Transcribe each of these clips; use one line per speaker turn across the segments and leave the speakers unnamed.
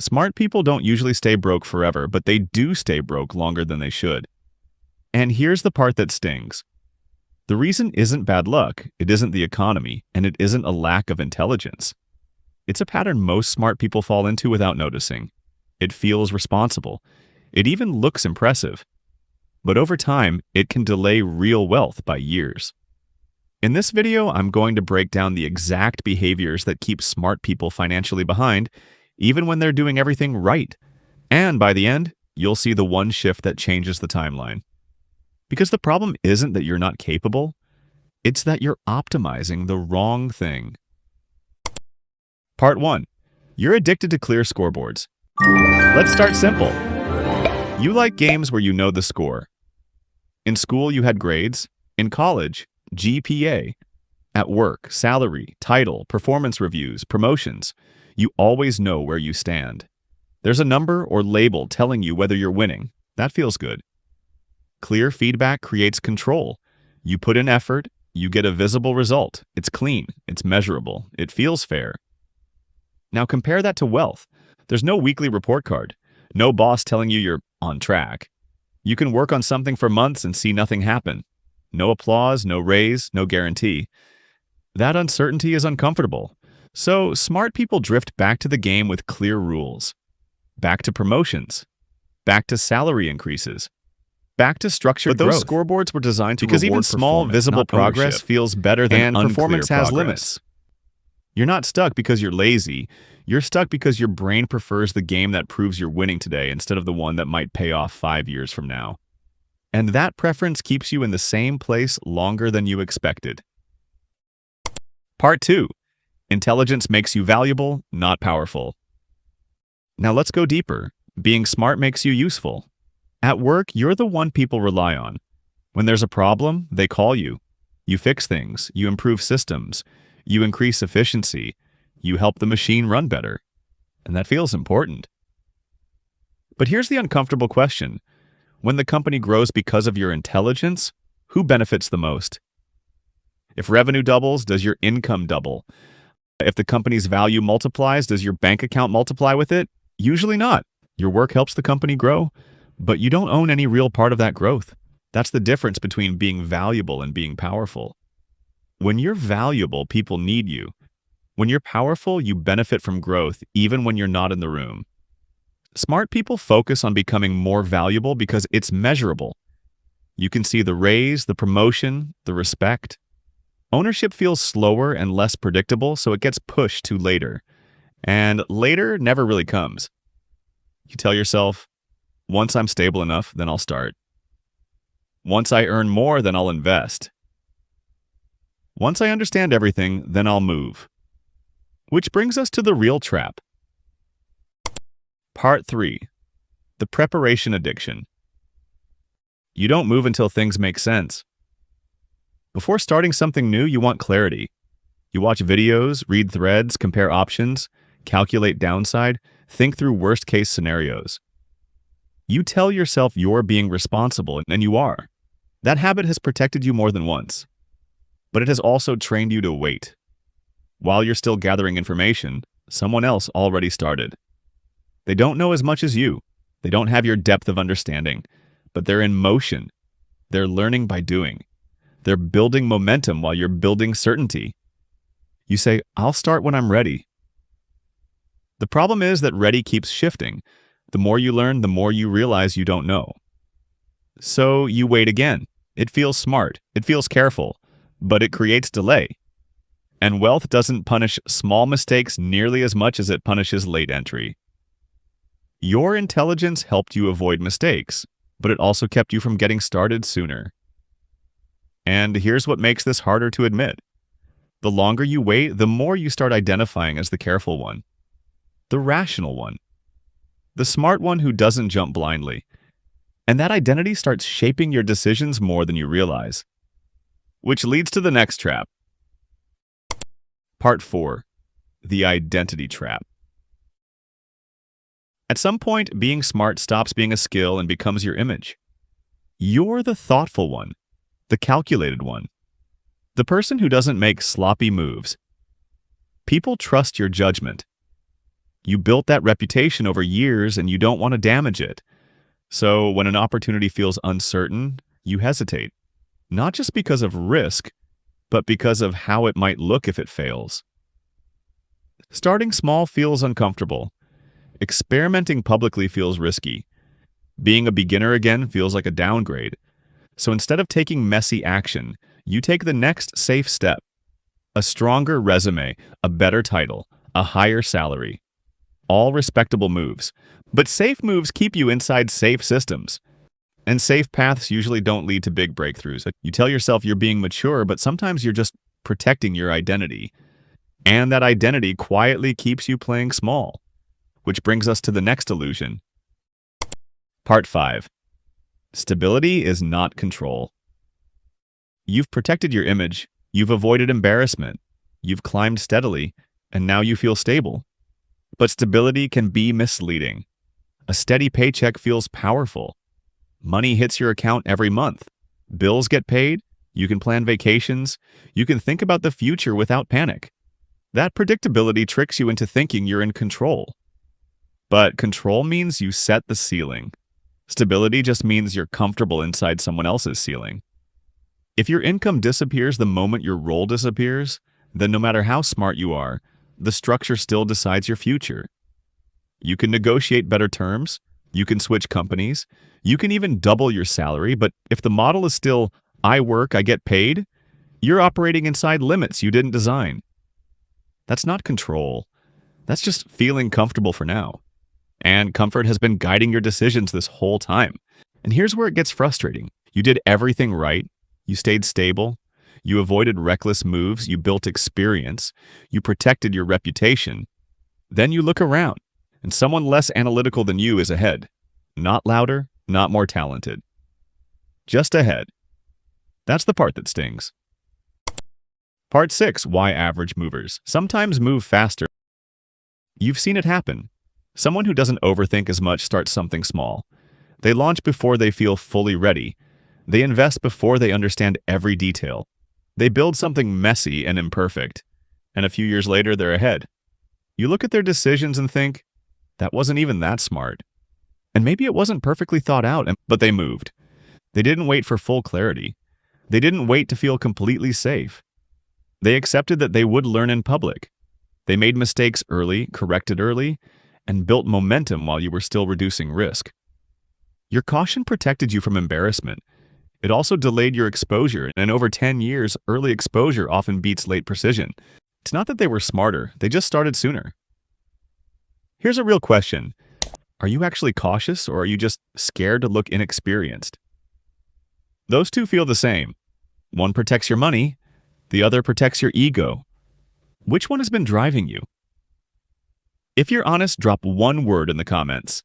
Smart people don't usually stay broke forever, but they do stay broke longer than they should. And here's the part that stings. The reason isn't bad luck, it isn't the economy, and it isn't a lack of intelligence. It's a pattern most smart people fall into without noticing. It feels responsible. It even looks impressive. But over time, it can delay real wealth by years. In this video, I'm going to break down the exact behaviors that keep smart people financially behind, even when they're doing everything right. And by the end, you'll see the one shift that changes the timeline. Because the problem isn't that you're not capable, it's that you're optimizing the wrong thing. Part 1. You're addicted to clear scoreboards. Let's start simple. You like games where you know the score. In school, you had grades. In college, GPA. At work, salary, title, performance reviews, promotions. You always know where you stand. There's a number or label telling you whether you're winning. That feels good. Clear feedback creates control. You put in effort, you get a visible result. It's clean, it's measurable, it feels fair. Now compare that to wealth. There's no weekly report card, no boss telling you you're on track. You can work on something for months and see nothing happen. No applause, no raise, no guarantee. That uncertainty is uncomfortable. So smart people drift back to the game with clear rules. Back to promotions. Back to salary increases. Back to structured growth. But those scoreboards were designed to because even small, visible progress feels better than unclear performance has limits. You're not stuck because you're lazy. You're stuck because your brain prefers the game that proves you're winning today instead of the one that might pay off 5 years from now. And that preference keeps you in the same place longer than you expected. Part 2. Intelligence makes you valuable, not powerful. Now let's go deeper. Being smart makes you useful. At work, you're the one people rely on. When there's a problem, they call you. You fix things, you improve systems, you increase efficiency, you help the machine run better. And that feels important. But here's the uncomfortable question. When the company grows because of your intelligence, who benefits the most? If revenue doubles, does your income double? If the company's value multiplies, does your bank account multiply with it? Usually not. Your work helps the company grow, but you don't own any real part of that growth. That's the difference between being valuable and being powerful. When you're valuable, people need you. When you're powerful, you benefit from growth even when you're not in the room. Smart people focus on becoming more valuable because it's measurable. You can see the raise, the promotion, the respect. Ownership feels slower and less predictable, so it gets pushed to later. And later never really comes. You tell yourself, once I'm stable enough, then I'll start. Once I earn more, then I'll invest. Once I understand everything, then I'll move. Which brings us to the real trap. Part 3. The preparation addiction. You don't move until things make sense. Before starting something new, you want clarity. You watch videos, read threads, compare options, calculate downside, think through worst-case scenarios. You tell yourself you're being responsible, and you are. That habit has protected you more than once. But it has also trained you to wait. While you're still gathering information, someone else already started. They don't know as much as you. They don't have your depth of understanding, but they're in motion. They're learning by doing. They're building momentum while you're building certainty. You say, I'll start when I'm ready. The problem is that ready keeps shifting. The more you learn, the more you realize you don't know. So you wait again. It feels smart. It feels careful, but it creates delay. And wealth doesn't punish small mistakes nearly as much as it punishes late entry. Your intelligence helped you avoid mistakes, but it also kept you from getting started sooner. And here's what makes this harder to admit. The longer you wait, the more you start identifying as the careful one, the rational one, the smart one who doesn't jump blindly. And that identity starts shaping your decisions more than you realize. Which leads to the next trap. Part 4. The identity trap. At some point, being smart stops being a skill and becomes your image. You're the thoughtful one, the calculated one, the person who doesn't make sloppy moves. People trust your judgment. You built that reputation over years and you don't want to damage it. So when an opportunity feels uncertain, you hesitate. Not just because of risk, but because of how it might look if it fails. Starting small feels uncomfortable. Experimenting publicly feels risky. Being a beginner again feels like a downgrade. So instead of taking messy action, you take the next safe step. A stronger resume, a better title, a higher salary. All respectable moves. But safe moves keep you inside safe systems. And safe paths usually don't lead to big breakthroughs. You tell yourself you're being mature, but sometimes you're just protecting your identity. And that identity quietly keeps you playing small. Which brings us to the next illusion. Part 5. Stability is not control. You've protected your image, you've avoided embarrassment, you've climbed steadily, and now you feel stable. But stability can be misleading. A steady paycheck feels powerful. Money hits your account every month. Bills get paid, you can plan vacations, you can think about the future without panic. That predictability tricks you into thinking you're in control. But control means you set the ceiling. Stability just means you're comfortable inside someone else's ceiling. If your income disappears the moment your role disappears, then no matter how smart you are, the structure still decides your future. You can negotiate better terms, you can switch companies, you can even double your salary, but if the model is still, I work, I get paid, you're operating inside limits you didn't design. That's not control. That's just feeling comfortable for now. And comfort has been guiding your decisions this whole time. And here's where it gets frustrating. You did everything right. You stayed stable. You avoided reckless moves. You built experience. You protected your reputation. Then you look around, and someone less analytical than you is ahead. Not louder, not more talented. Just ahead. That's the part that stings. Part 6. Why average movers sometimes move faster. You've seen it happen. Someone who doesn't overthink as much starts something small. They launch before they feel fully ready. They invest before they understand every detail. They build something messy and imperfect. And a few years later, they're ahead. You look at their decisions and think, that wasn't even that smart. And maybe it wasn't perfectly thought out, but they moved. They didn't wait for full clarity. They didn't wait to feel completely safe. They accepted that they would learn in public. They made mistakes early, corrected early, and built momentum while you were still reducing risk. Your caution protected you from embarrassment. It also delayed your exposure, and over 10 years, early exposure often beats late precision. It's not that they were smarter, they just started sooner. Here's a real question. Are you actually cautious, or are you just scared to look inexperienced? Those two feel the same. One protects your money, the other protects your ego. Which one has been driving you? If you're honest, drop one word in the comments.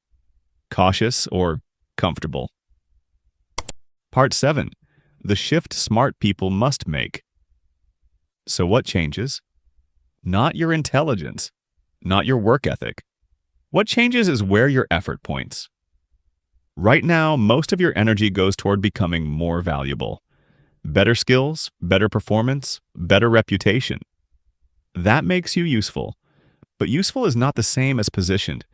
Cautious or comfortable. Part 7. The shift smart people must make. So what changes? Not your intelligence, not your work ethic. What changes is where your effort points. Right now, most of your energy goes toward becoming more valuable. Better skills, better performance, better reputation. That makes you useful. But useful is not the same as positioned.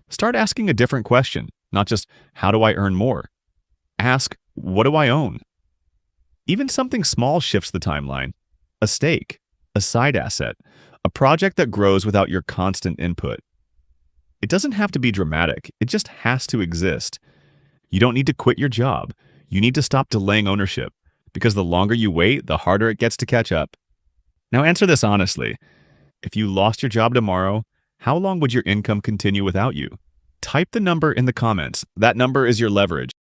Start asking a different question, not just, how do I earn more? Ask, what do I own? Even something small shifts the timeline. A stake, a side asset, a project that grows without your constant input. It doesn't have to be dramatic, it just has to exist. You don't need to quit your job. You need to stop delaying ownership, because the longer you wait, the harder it gets to catch up. Now answer this honestly. If you lost your job tomorrow, how long would your income continue without you? Type the number in the comments. That number is your leverage.